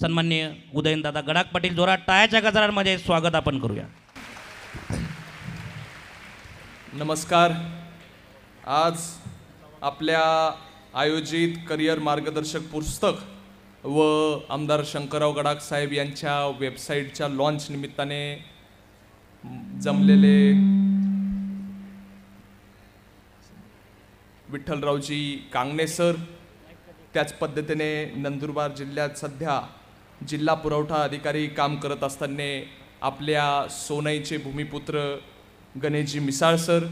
सन्माननीय उदयनदादा गडाख पाटील जोरात टाळ्याच्या गजरांमध्ये स्वागत आपण करूया. नमस्कार. आज आपल्या आयोजित करिअर मार्गदर्शक पुस्तक व आमदार शंकरराव गडाख साहेब यांच्या वेबसाईटच्या लॉन्च निमित्ताने जमलेले विठ्ठलरावजी कांगणे सर, त्याच पद्धतीने नंदुरबार जिल्ह्यात सध्या जिल्हा पुरवठा अधिकारी काम करत असताना आपल्या सोनईचे भूमिपुत्र गणेशजी मिसाळ सर,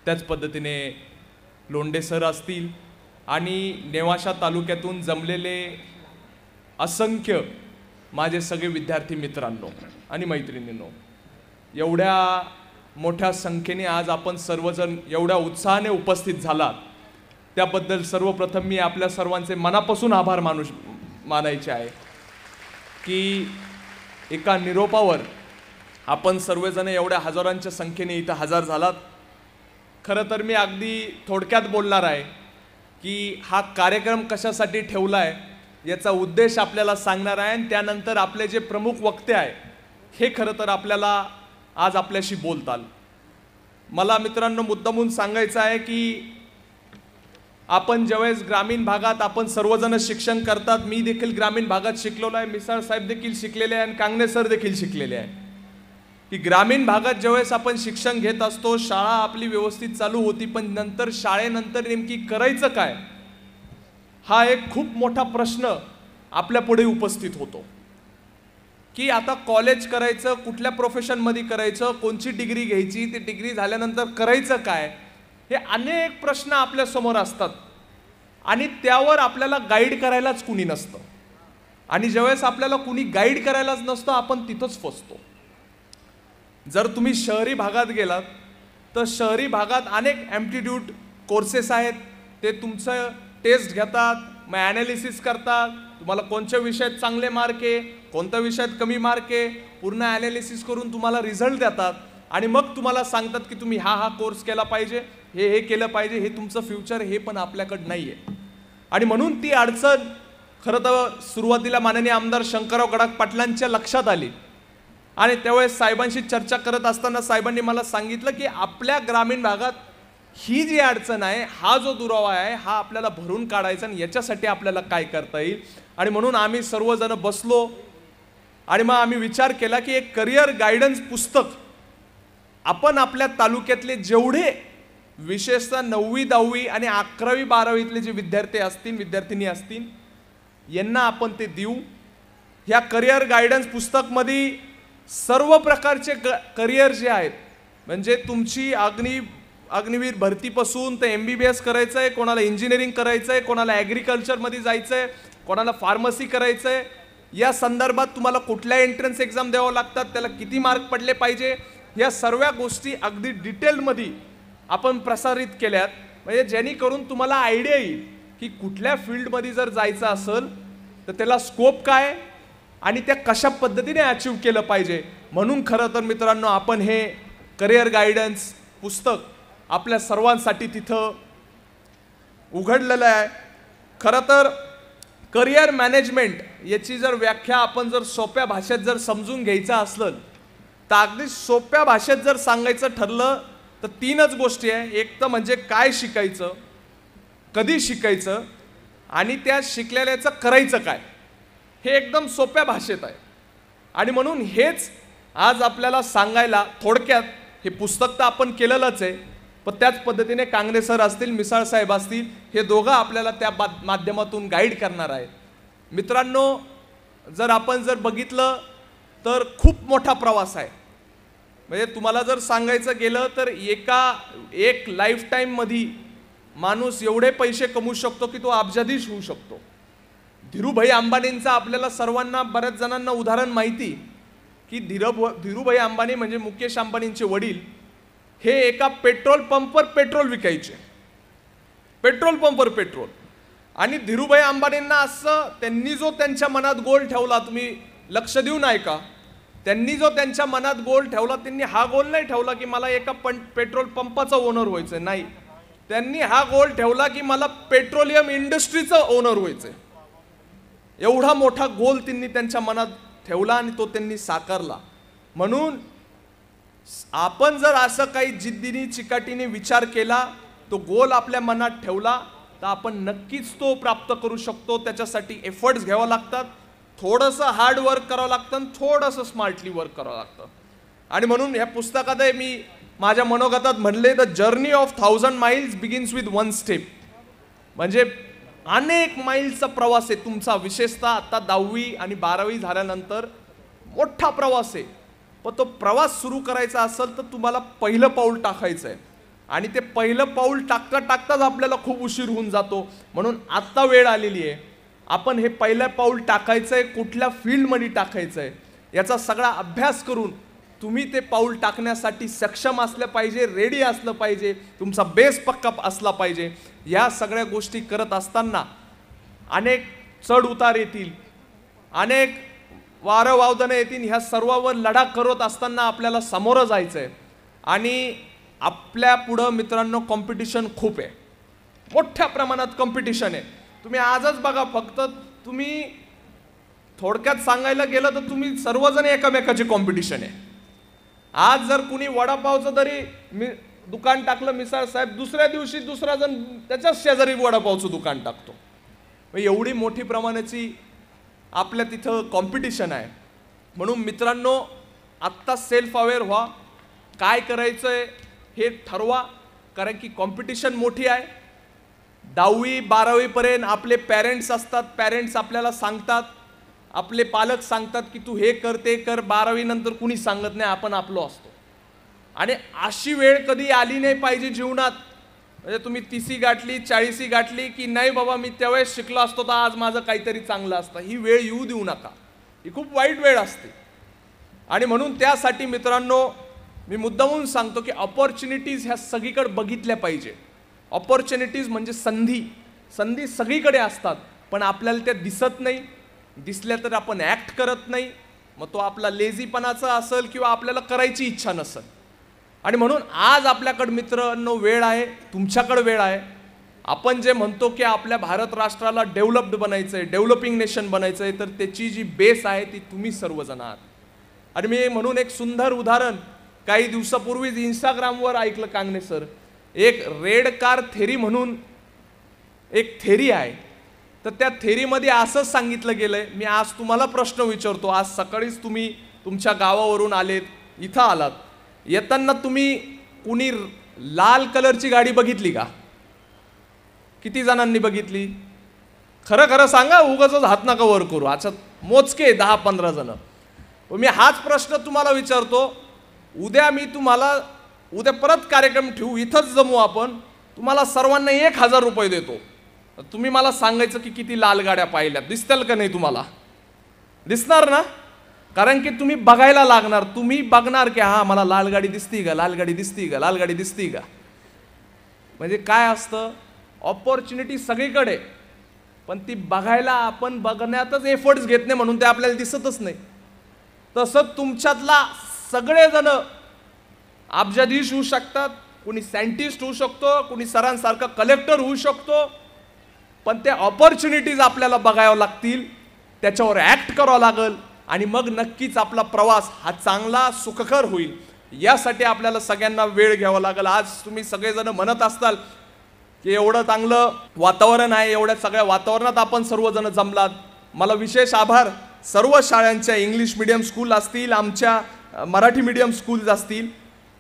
त्याच पद्धतीने लोंढे सर असतील आणि नेवाशा तालुक्यातून जमलेले असंख्य माझे सगळे विद्यार्थी मित्रांनो आणि मैत्रिणींनो, एवढ्या मोठ्या संख्येने आज आपण सर्वजण एवढ्या उत्साहाने उपस्थित झालात त्याबद्दल सर्वप्रथम मी आपल्या सर्वांचे मनापासून आभार मानायचे आहे की एका निरोपावर आपण सर्वजण एवढ्या हजारांच्या संख्येने इथं हजर झालात. खरं तर मी अगदी थोडक्यात बोलणार आहे की हा कार्यक्रम कशासाठी ठेवला आहे याचा उद्देश आपल्याला सांगणार आहे आणि त्यानंतर आपले जे प्रमुख वक्ते आहे हे खरं तर आपल्याला आज आपल्याशी बोलताल. मला मित्रांनो मुद्दामून सांगायचं आहे की आपण ज्यावेळेस ग्रामीण भागात आपण सर्वजण शिक्षण करतात, मी देखील ग्रामीण भागात शिकलेलो आहे, मिसाळ साहेब देखील शिकलेले आहे आणि कांगणे सर देखील शिकलेले आहे की ग्रामीण भागात ज्यावेळेस आपण शिक्षण घेत असतो शाळा आपली व्यवस्थित चालू होती, पण नंतर शाळेनंतर नेमकी करायचं काय हा एक खूप मोठा प्रश्न आपल्या पुढे उपस्थित होतो की आता कॉलेज करायचं, कुठल्या प्रोफेशनमध्ये करायचं, कोणची डिग्री घ्यायची, ती डिग्री झाल्यानंतर करायचं काय, हे अनेक प्रश्न आपल्या समोर असतात आणि त्यावर आपल्याला गाईड करायलाच कुणी नसतं आणि ज्यावेळेस आपल्याला कुणी गाईड करायलाच नसतं आपण तिथंच फसतो. जर तुम्ही शहरी भागात गेलात तर शहरी भागात अनेक ॲप्टिट्यूड कोर्सेस आहेत, ते तुमचं टेस्ट घेतात, मग ॲनालिसिस करतात, तुम्हाला कोणत्या विषयात चांगले मार्क आहे, कोणत्या विषयात कमी मार्क आहे, पूर्ण ॲनालिसिस करून तुम्हाला रिझल्ट देतात आणि मग तुम्हाला सांगतात की तुम्ही हा कोर्स केला पाहिजे, हे केलं पाहिजे, हे तुमचं फ्युचर, हे पण आपल्याकडं नाही आहे. आणि म्हणून ती अडचण खरं तर सुरुवातीला माननीय आमदार शंकरराव गडाख पाटलांच्या लक्षात आली आणि त्यावेळेस साहेबांशी चर्चा करत असताना साहेबांनी मला सांगितलं की आपल्या ग्रामीण भागात ही जी अडचण आहे, हा जो दुरावा आहे, हा आपल्याला भरून काढायचा आणि याच्यासाठी आपल्याला काय करता येईल. आणि म्हणून आम्ही सर्वजण बसलो आणि मग आम्ही विचार केला की एक करिअर गायडन्स पुस्तक आपण आपल्या तालुक्यातले जेवढे विशेषतः 9वी 10वी आणि 11वी 12वीतले जे विद्यार्थी असतील, विद्यार्थिनी असतील, यांना आपण ते देऊ. ह्या करिअर गायडन्स पुस्तकमध्ये सर्व प्रकारचे करिअर जे आहेत, म्हणजे तुमची अग्निवीर भरतीपासून ते MBBS करायचं आहे, कोणाला इंजिनिअरिंग करायचं आहे, कोणाला ॲग्रिकल्चरमध्ये जायचं आहे, कोणाला फार्मसी करायचं आहे, या संदर्भात तुम्हाला कुठल्या एंट्रन्स एक्झाम द्यावं लागतात, त्याला किती मार्क पडले पाहिजे, या सर्व गोष्टी अगदी डिटेलमध्ये आपण प्रसारित केल्यात, म्हणजे जेणेकरून तुम्हाला आयडिया येईल की कुठल्या फील्डमध्ये जर जायचं असेल तर त्याला स्कोप काय आणि त्या कशा पद्धतीने अचीव केलं पाहिजे. म्हणून खरं तर मित्रांनो आपण हे करिअर गायडन्स पुस्तक आपल्या सर्वांसाठी तिथं उघडलेलं आहे. खरं तर करिअर मॅनेजमेंट याची जर व्याख्या आपण जर सोप्या भाषेत जर समजून घ्यायचं असलं तर अगदी सोप्या भाषेत जर सांगायचं ठरलं तर 3च गोष्टी आहे. एक तर म्हणजे काय शिकायचं, कधी शिकायचं आणि त्या शिकलेल्याचं करायचं काय, हे एकदम सोप्या भाषेत आहे. आणि म्हणून हेच आज आपल्याला सांगायला थोडक्यात हे पुस्तक तर आपण केलेलंच आहे, पण त्याच पद्धतीने कांगणे सर असतील, मिसाळ साहेब असतील, हे दोघं आपल्याला त्या माध्यमातून गाईड करणार आहेत. मित्रांनो, जर आपण जर बघितलं तर खूप मोठा प्रवास आहे. म्हणजे तुम्हाला जर सांगायचं गेलं तर एक लाईफ टाईममध्ये माणूस एवढे पैसे कमवू शकतो की तो अब्जाधीश होऊ शकतो. धीरूभाई अंबानींचा आपल्याला सर्वांना बऱ्याच जणांना उदाहरण माहिती की धीरूभाई अंबानी म्हणजे मुकेश अंबानींचे वडील हे एका पेट्रोल पंपवर पेट्रोल विकायचे, पेट्रोल पंपवर पेट्रोल. आणि धीरूभाई अंबानींना असं त्यांनी जो त्यांच्या मनात गोल ठेवला, तुम्ही लक्ष देऊन ऐका, त्यांनी जो त्यांच्या मनात गोल ठेवला, त्यांनी हा गोल नाही ठेवला की मला एका पेट्रोल पंपाचा ओनर व्हायचं, नाही, त्यांनी हा गोल ठेवला की मला पेट्रोलियम इंडस्ट्रीचं ओनर व्हायचं. एवढा मोठा गोल त्यांनी त्यांच्या मनात ठेवला आणि तो त्यांनी साकारला. म्हणून आपण जर असं काही जिद्दीने चिकाटीने विचार केला, तो गोल आपल्या मनात ठेवला, तर आपण नक्कीच तो प्राप्त करू शकतो. त्याच्यासाठी एफर्ट्स घ्यावं लागतात, थोडंसं हार्ड वर्क करावं लागतं आणि थोडंसं स्मार्टली वर्क करावं लागतं. आणि म्हणून ह्या पुस्तकात मी माझ्या मनोगतात म्हणले, the journey of 1000 miles begins with 1 step. म्हणजे अनेक माइल्सचा प्रवास आहे तुमचा, विशेषतः आता 10वी आणि 12वी झाल्यानंतर मोठा प्रवास आहे. पण तो प्रवास सुरू करायचा असेल तर तुम्हाला पहिलं पाऊल टाकायचं आहे. आणि ते पहिलं पाऊल टाकता टाकताच आपल्याला खूप उशीर होऊन जातो. म्हणून आत्ता वेळ आलेली आहे, आपण हे पहिलं पाऊल टाकायचं आहे, कुठल्या फील्डमध्ये टाकायचं आहे याचा सगळा अभ्यास करून तुम्ही ते पाऊल टाकण्यासाठी सक्षम असलं पाहिजे, रेडी असलं पाहिजे, तुमचा बेस पक्का असला पाहिजे. या सगळ्या गोष्टी करत असताना अनेक चढ उतार येतील, अनेक वारं वावदनं येतील. ह्या सर्वावर लढा करत असताना आपल्याला सामोरं जायचं आहे. आणि आपल्या पुढं मित्रांनो कॉम्पिटिशन खूप आहे, मोठ्या प्रमाणात कॉम्पिटिशन आहे. तुम्ही आजच बघा, फक्त तुम्ही थोडक्यात सांगायला गेलं तर तुम्ही सर्वजण एकमेकाची कॉम्पिटिशन आहे. आज जर कुणी वडापावचं तरी दुकान टाकलं मिसळ साहेब, दुसऱ्या दिवशी दुसरा जण त्याच्याच शेजारी वडापावचं दुकान टाकतो. एवढी मोठी प्रमाणाची आपल्या तिथं कॉम्पिटिशन आहे. म्हणून मित्रांनो, आत्ता सेल्फ अवेअर व्हा, काय करायचं आहे हे ठरवा, कारण की कॉम्पिटिशन मोठी आहे. 10वी 12वी पर्यंत आपले पॅरेंट्स असतात, पॅरेंट्स आपल्याला सांगतात, आपले पालक सांगतात की तू हे कर ते कर. 12वी नंतर कुणी सांगत नाही, आपण आपलो असतो. आणि अशी वेळ कधी आली नाही पाहिजे जीवनात, म्हणजे तुम्ही 30वी गाठली 40वी गाठली की नाही बाबा मी त्यावेळेस शिकलो असतो तर आज माझं काहीतरी चांगलं असतं. ही वेळ येऊ देऊ नका, ही खूप वाईट वेळ असते. आणि म्हणून त्यासाठी मित्रांनो मी मुद्दामून सांगतो की ऑपॉर्च्युनिटीज ह्या सगळीकडे बघितल्या पाहिजे. ऑपॉर्च्युनिटीज म्हणजे संधी, संधी सगळीकडे असतात, पण आपल्याला त्या दिसत नाही. दिसल्या तर आपण ॲक्ट करत नाही. मग तो आपला लेझीपणाचा असेल किंवा आपल्याला करायची इच्छा नसेल. आणि म्हणून आज आपल्याकडे मित्रांनो वेळ आहे, तुमच्याकडे वेळ आहे. आपण जे म्हणतो की आपल्या भारत राष्ट्राला डेव्हलप्ड बनायचं आहे, डेव्हलपिंग नेशन बनायचं आहे, तर त्याची जी बेस आहे ती तुम्ही सर्वजण आहात. आणि मी म्हणून एक सुंदर उदाहरण काही दिवसापूर्वीच इंस्टाग्रामवर ऐकलं कांगणे सर. एक रेड कार थेरी म्हणून एक थेरी आहे, तर त्या थेरीमध्ये असंच सांगितलं गेलंय. मी आज तुम्हाला प्रश्न विचारतो, आज सकाळीच तुम्ही तुमच्या गावावरून आलेत, इथं आलात, येताना तुम्ही कुणी लाल कलरची गाडी बघितली का? किती जणांनी बघितली? खरं खरं सांगा, उगाचच हात नका वर करू. अच्छा, मोजके 10-15 जण. मी हाच प्रश्न तुम्हाला विचारतो. उद्या मी तुम्हाला उद्या परत कार्यक्रम ठेवू, इथंच जमू आपण, तुम्हाला सर्वांना 1000 रुपये देतो. तुम्ही मला सांगायचं की किती लाल गाड्या पाहिल्यात. दिसतील का नाही तुम्हाला? दिसणार ना? कारण की तुम्ही बघायला लागणार, तुम्ही बघणार की हा मला लाल गाडी दिसती का, लाल गाडी दिसती का, लाल गाडी दिसती का. म्हणजे काय असतं, ऑपॉर्च्युनिटी सगळीकडे, पण ती बघायला आपण बघण्यातच एफर्ट्स घेत नाही, म्हणून ते आपल्याला दिसतच नाही. तसंच तुमच्यातला सगळेजण अब्जाधीश होऊ शकतात, कुणी सायंटिस्ट होऊ शकतो, कुणी सरांसारखा कलेक्टर होऊ शकतो, पण त्या ऑपॉर्च्युनिटीज आपल्याला बघाव्या लागतील, त्याच्यावर ॲक्ट करावं लागेल आणि मग नक्कीच आपला प्रवास हा चांगला सुखकर होईल. यासाठी आपल्याला सगळ्यांना वेळ घ्यावा लागेल. आज तुम्ही सगळेजण म्हणत असताल की एवढं चांगलं वातावरण आहे, एवढ्या सगळ्या वातावरणात आपण सर्वजण जमलात. मला विशेष आभार सर्व शाळांच्या, इंग्लिश मीडियम स्कूल असतील, आमच्या मराठी मीडियम स्कूल्स असतील.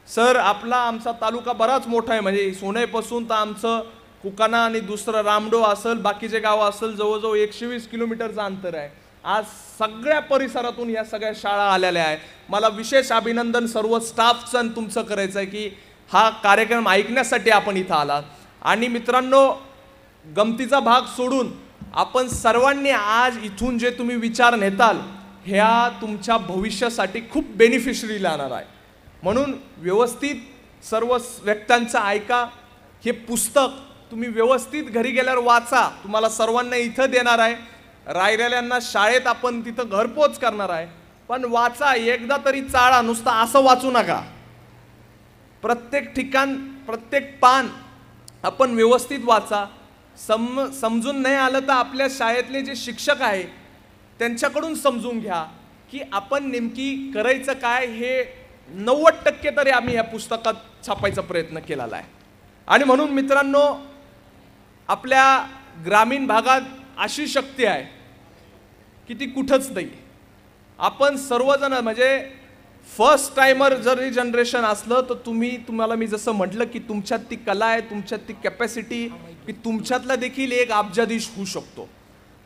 सर, आमचा तालुका बराच मोठा आहे, म्हणजे सोनेपासून तर आमचं कुकाना आणि दुसरं रामडो असेल, बाकीचे गावं असेल, जवळजवळ 120 किलोमीटरचं अंतर आहे. आज सगळ्या परिसरातून ह्या सगळ्या शाळा आलेल्या आहे. मला विशेष अभिनंदन सर्व स्टाफचं आणि तुमचं करायचं आहे की हा कार्यक्रम ऐकण्यासाठी आपण इथं आलात. आणि मित्रांनो, गमतीचा भाग सोडून आपण सर्वांनी आज इथून जे तुम्ही विचार नेताल ह्या तुमच्या भविष्यासाठी खूप बेनिफिशरी राहणार आहे. म्हणून व्यवस्थित सर्व व्यक्तांचं ऐका. हे पुस्तक तुम्ही व्यवस्थित घरी गेल्यावर वाचा. तुम्हाला सर्वांना इथं देणार आहे, राहिलेल्यांना शाळेत आपण तिथं घरपोच करणार आहे. पण वाचा, एकदा तरी चाळा, नुसतं असं वाचू नका. प्रत्येक ठिकाण, प्रत्येक पान आपण व्यवस्थित वाचा. समजून नाही आलं तर आपल्या शाळेतले जे शिक्षक आहे त्यांच्याकडून समजून घ्या की आपण नेमकी करायचं काय हे 90% तरी आम्ही ह्या पुस्तकात छापायचा प्रयत्न केलेला आहे. आणि म्हणून मित्रांनो, आपल्या ग्रामीण भागात अशी शक्ती आहे की ती कुठंच नाही. आपण सर्वजण म्हणजे फर्स्ट टाइमर जरी जनरेशन असलं तर तुम्हाला मी जसं म्हटलं की तुमच्यात ती कला आहे, तुमच्यात ती कॅपॅसिटी, की तुमच्यातला देखील एक अब्जाधीश होऊ शकतो.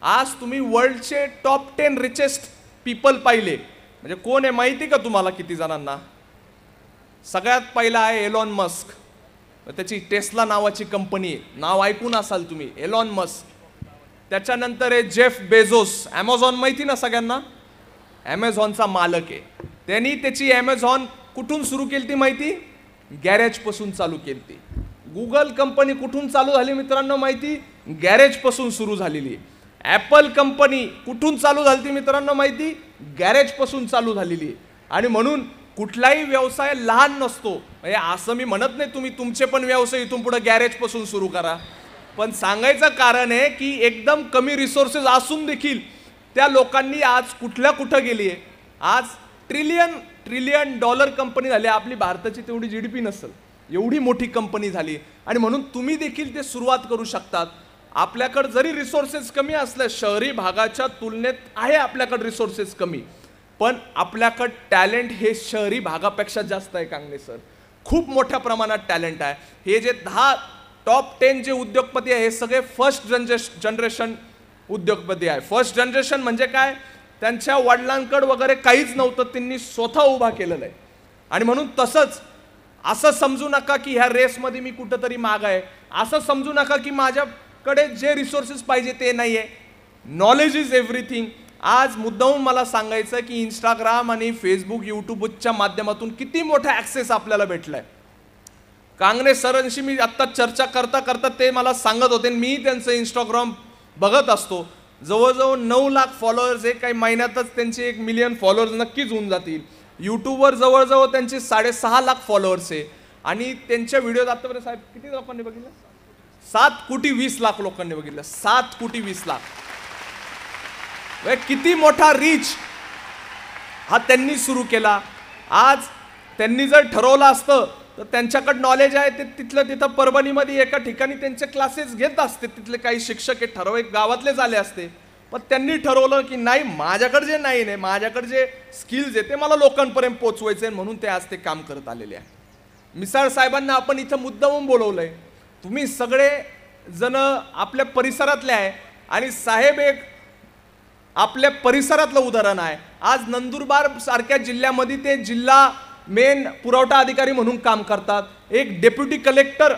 आज तुम्ही वर्ल्डचे टॉप 10 रिचेस्ट पीपल पाहिले म्हणजे कोण आहे माहिती का तुम्हाला किती जणांना? सगळ्यात पहिला आहे एलॉन मस्क. त्याची टेस्ला नावाची कंपनी आहे, नाव ऐकून असाल तुम्ही, एलॉन मस्क. त्याच्यानंतर आहे जेफ बेझोस, ॲमेझॉन माहिती ना सगळ्यांना, ॲमेझॉनचा मालक आहे. त्यांनी त्याची ॲमेझॉन कुठून सुरू केली ती माहिती? गॅरेजपासून चालू केली ती. गुगल कंपनी कुठून चालू झाली मित्रांनो माहिती? गॅरेजपासून सुरू झालेली. ॲपल कंपनी कुठून चालू झाली ती मित्रांनो माहिती? गॅरेजपासून चालू झालेली. आणि म्हणून कुठलाही व्यवसाय लहान नसतो. म्हणजे असं मी म्हणत नाही तुम्ही तुमचे पण व्यवसाय इथून पुढे गॅरेजपासून सुरू करा, पण सांगायचं कारण आहे की एकदम कमी रिसोर्सेस असून देखील त्या लोकांनी आज कुठं गेली आहे. आज ट्रिलियन डॉलर कंपनी झाली. आपली भारताची तेवढी GDP नसेल, एवढी मोठी कंपनी झाली. आणि म्हणून तुम्ही देखील ते सुरुवात करू शकतात. आपल्याकडे जरी रिसोर्सेस कमी असल्या, शहरी भागाच्या तुलनेत आहे आपल्याकडे रिसोर्सेस कमी, पण आपल्याकडे टॅलेंट हे शहरी भागापेक्षा जास्त आहे. कांगणे सर, खूप मोठ्या प्रमाणात टॅलेंट आहे. हे जे 10 टॉप 10 जे उद्योगपती आहे हे सगळे फर्स्ट जनरेशन उद्योगपती आहे. फर्स्ट जनरेशन म्हणजे काय? त्यांच्या वडिलांकडे वगैरे काहीच नव्हतं, त्यांनी स्वतः उभा केलेलं आहे. आणि म्हणून तसंच असं समजू नका की ह्या रेसमध्ये मी कुठंतरी माग आहे. असं समजू नका की माझ्याकडे जे रिसोर्सेस पाहिजे ते नाही आहे. Knowledge is everything. आज मुद्दाहून मला सांगायचं की इंस्टाग्राम आणि फेसबुक, यूट्यूबच्या माध्यमातून किती मोठा ॲक्सेस आपल्याला भेटलाय. कांगणे सरांशी मी आत्ता चर्चा करता ते मला सांगत होते, मी त्यांचं इंस्टाग्राम बघत असतो. जवळजवळ 9 लाख फॉलोअर्स आहे. काही महिन्यातच त्यांचे 1 मिलियन फॉलोअर्स नक्कीच होऊन जातील. यूट्यूबवर जवळजवळ त्यांचे 6.5 लाख फॉलोअर्स आहे. आणि त्यांच्या व्हिडिओज आतापर्यंत साहेब किती लोकांनी बघितलं? 7,20,00,000 लोकांनी बघितलं. 7,20,00,000. किती मोठा रीच हा त्यांनी सुरू केला. आज त्यांनी जर ठरवलं असतं तर त्यांच्याकडे नॉलेज आहे ते तिथं परभणीमध्ये एका ठिकाणी त्यांचे क्लासेस घेत असते. तिथले काही शिक्षक हे ठराविक गावातले झाले असते, पण त्यांनी ठरवलं की नाही, माझ्याकडे जे नाही, माझ्याकडे जे स्किल्स आहे ते मला लोकांपर्यंत पोचवायचे, म्हणून ते आज ते काम करत आलेले आहे. मिसाळ साहेबांना आपण इथं मुद्दामून बोलवलंय. तुम्ही सगळे जण आपल्या परिसरातले आहे आणि साहेब एक आपल्या परिसरातलं उदाहरण आहे. आज नंदुरबार सारख्या जिल्ह्यामध्ये ते जिल्हा मेन पुरवठा अधिकारी म्हणून काम करतात. एक डेप्युटी कलेक्टर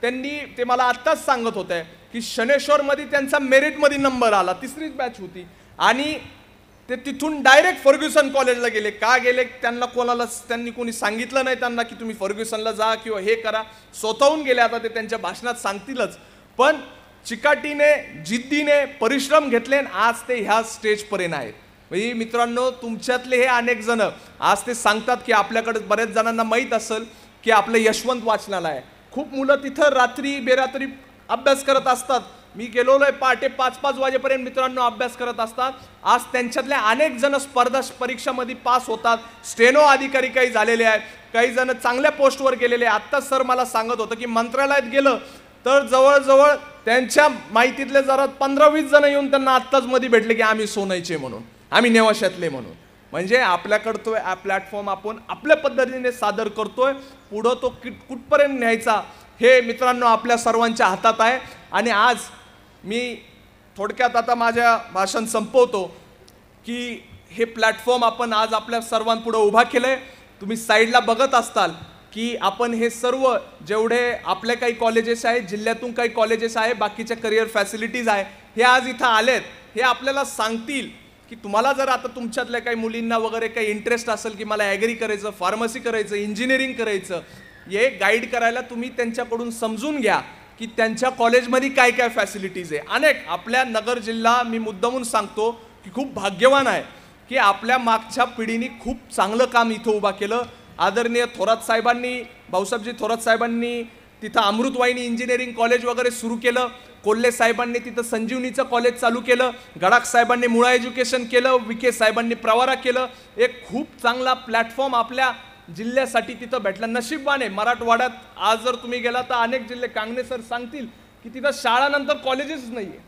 ते मला आत्ताच सांगत होते की शनेश्वरमध्ये त्यांचा मेरिटमध्ये नंबर आला, 3रीच बॅच होती. आणि ते तिथून डायरेक्ट फर्ग्युसन कॉलेजला गेले. का गेले त्यांनी कोणी सांगितलं नाही त्यांना की तुम्ही फर्ग्युसनला जा किंवा हे करा, स्वतःहून गेले. आता ते त्यांच्या भाषणात सांगतीलच, पण चिकाटीने, जिद्दीने परिश्रम घेतले आज ते ह्या स्टेजपर्यंत आहेत. म्हणजे मित्रांनो, तुमच्यातले हे अनेक जण आज ते सांगतात की आपल्याकडे बऱ्याच जणांना माहीत असेल की आपलं यशवंत वाचनालय आहे. खूप मुलं तिथं रात्री बेरात्री अभ्यास करत असतात. मी गेलेलो आहे, पहाटे 5-5 वाजेपर्यंत मित्रांनो अभ्यास करत असतात. आज त्यांच्यातले अनेक जण स्पर्धा परीक्षामध्ये पास होतात. स्टेनो अधिकारी काही झालेले आहेत, काही जण चांगल्या पोस्टवर गेलेले. आत्ताच सर मला सांगत होतं की मंत्रालयात गेलं तर जवळजवळ त्यांच्या माहितीतले जरा 15-20 जण येऊन त्यांना आत्ताच मध्ये भेटले की आम्ही सोनायचे म्हणून, आम्ही नेवाशातले म्हणून. म्हणजे आपल्याकडं तो प्लॅटफॉर्म आपण आपल्या पद्धतीने सादर करतोय. पुढं तो कुठपर्यंत न्यायचा हे मित्रांनो आपल्या सर्वांच्या हातात आहे. आणि आज मी थोडक्यात आता माझ्या भाषण संपवतो की हे प्लॅटफॉर्म आपण आज आपल्या सर्वांपुढे उभा केलंय. तुम्ही साईडला बघत असताल की आपण हे सर्व जेवढे आपले काही कॉलेजेस आहेत, जिल्ह्यातून काही कॉलेजेस आहे, बाकीच्या करिअर फॅसिलिटीज आहे, हे आज इथं आलेत. हे आपल्याला सांगतील की तुम्हाला जर आता तुमच्यातल्या काही मुलींना वगैरे काही इंटरेस्ट असेल की मला ॲग्री करायचं, फार्मसी करायचं, इंजिनिअरिंग करायचं, हे गाईड करायला तुम्ही त्यांच्याकडून समजून घ्या की त्यांच्या कॉलेजमध्ये काय काय फॅसिलिटीज आहे. अनेक आपल्या नगर जिल्हा मी मुद्दामून सांगतो की खूप भाग्यवान आहे की आपल्या मागच्या पिढीने खूप चांगलं काम इथं उभा केलं. आदरणीय थोरात साहेबांनी, भाऊसाहेबजी थोरात साहेबांनी तिथं अमृतवाहिनी इंजिनिअरिंग कॉलेज वगैरे सुरू केलं. कोल्हे साहेबांनी तिथं संजीवनीचं कॉलेज चालू केलं. गडाख साहेबांनी मुळा एज्युकेशन केलं. विखे साहेबांनी प्रवारा केलं. एक खूप चांगला प्लॅटफॉर्म आपल्या जिल्ह्यासाठी तिथं भेटला. नशीबवान आहे मराठवाड्यात आज जर तुम्ही गेला तर अनेक जिल्हे कांगणे सर सांगतील की तिथं शाळानंतर कॉलेजेस नाही आहे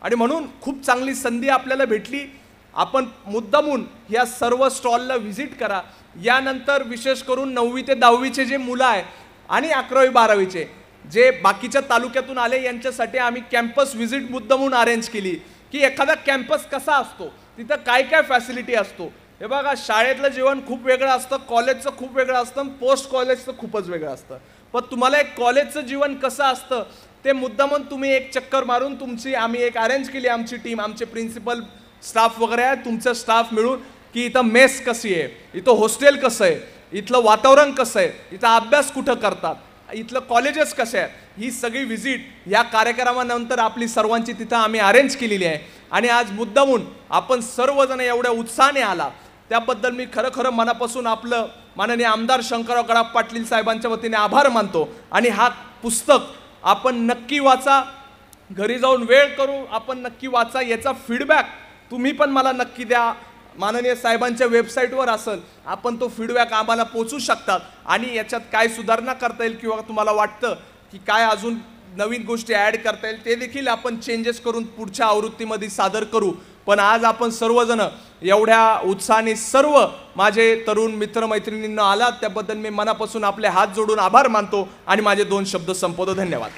आणि म्हणून खूप चांगली संधी आपल्याला भेटली. आपण मुद्दामून या सर्व स्टॉलला व्हिजिट करा. यानंतर विशेष करून 9वी ते 10वीचे जे मुलं आहे आणि 11वी 12वीचे जे बाकीच्या तालुक्यातून आले यांच्यासाठी आम्ही कॅम्पस व्हिजिट मुद्दामून अरेंज केली की एखादा कॅम्पस कसा असतो, तिथं काय काय फॅसिलिटी असतो. हे बघा, शाळेतलं जीवन खूप वेगळं असतं, कॉलेजचं खूप वेगळं असतं, पोस्ट कॉलेजचं खूपच वेगळं असतं. पण तुम्हाला एक कॉलेजचं जीवन कसं असतं ते मुद्दामून तुम्ही एक चक्कर मारून आम्ही एक अरेंज केली आमची टीम, आमचे प्रिन्सिपल स्टाफ वगैरे आहे, तुमचं स्टाफ मिळून की इथं मेस कशी आहे, इथं हॉस्टेल कसं आहे, इथलं वातावरण कसं आहे, इथं अभ्यास कुठं करतात, इथलं कॉलेजेस कसे आहेत, ही सगळी व्हिजिट या कार्यक्रमानंतर आपली सर्वांची तिथं आम्ही अरेंज केलेली आहे. आणि आज मुद्दामून आपण सर्वजण एवढ्या उत्साहाने आला त्याबद्दल मी खरं मनापासून आपलं माननीय आमदार शंकरराव गडाख पाटील साहेबांच्या वतीने आभार मानतो. आणि हा पुस्तक आपण नक्की वाचा, घरी जाऊन वेळ करू आपण नक्की वाचा. याचा फीडबॅक तुम्ही पण मला नक्की द्या. माननीय साहेबांच्या वेबसाईटवर असेल, आपण तो फीडबॅक आम्हाला पोचू शकतात आणि याच्यात काय सुधारणा करता येईल किंवा तुम्हाला वाटतं की काय अजून नवीन गोष्टी ॲड करता येईल ते देखील आपण चेंजेस करून पुढच्या आवृत्तीमध्ये सादर करू. पण आज आपण सर्वजण एवढ्या उत्साहाने सर्व माझे तरुण मित्रमैत्रिणींना आलात त्याबद्दल मी मनापासून आपले हात जोडून आभार मानतो आणि माझे 2 शब्द संपवतो. धन्यवाद.